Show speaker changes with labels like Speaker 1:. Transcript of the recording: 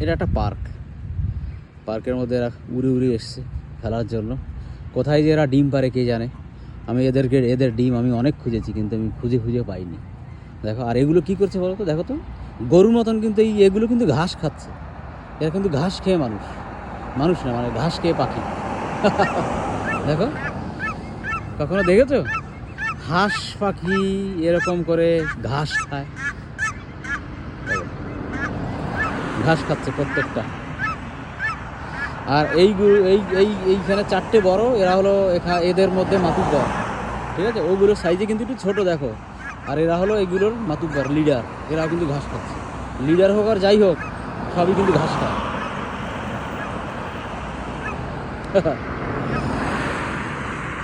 Speaker 1: এটা একটা পার্ক, পার্কের মধ্যে এরা উড়ে উড়ে এসছে খেলার জন্য। কোথায় যে এরা ডিম পারে কে জানে। আমি এদের ডিম আমি অনেক খুঁজেছি, কিন্তু আমি খুঁজে খুঁজে পাইনি। দেখো, আর এগুলো কী করছে বলো তো, দেখো তো, গরুর মতন কিন্তু এগুলো কিন্তু ঘাস খাচ্ছে। এরা কিন্তু ঘাস খেয়ে মানুষ, মানুষ না মানে ঘাস খেয়ে পাখি। দেখো, কখনো দেখেছো হাঁস পাখি এরকম করে ঘাস খায়? ঘাস খাচ্ছে প্রত্যেকটা। আর এইখানে চারটে বড়, এরা হলো এদের মধ্যে মাতুব্বর, ঠিক আছে? ওগুলোর সাইজে কিন্তু একটু ছোটো দেখো। আর এরা হলো এগুলোর মাতুব্বর, লিডার। এরাও কিন্তু ঘাস খাচ্ছে। লিডার হোক আর যাই হোক, সবই কিন্তু ঘাস খায়।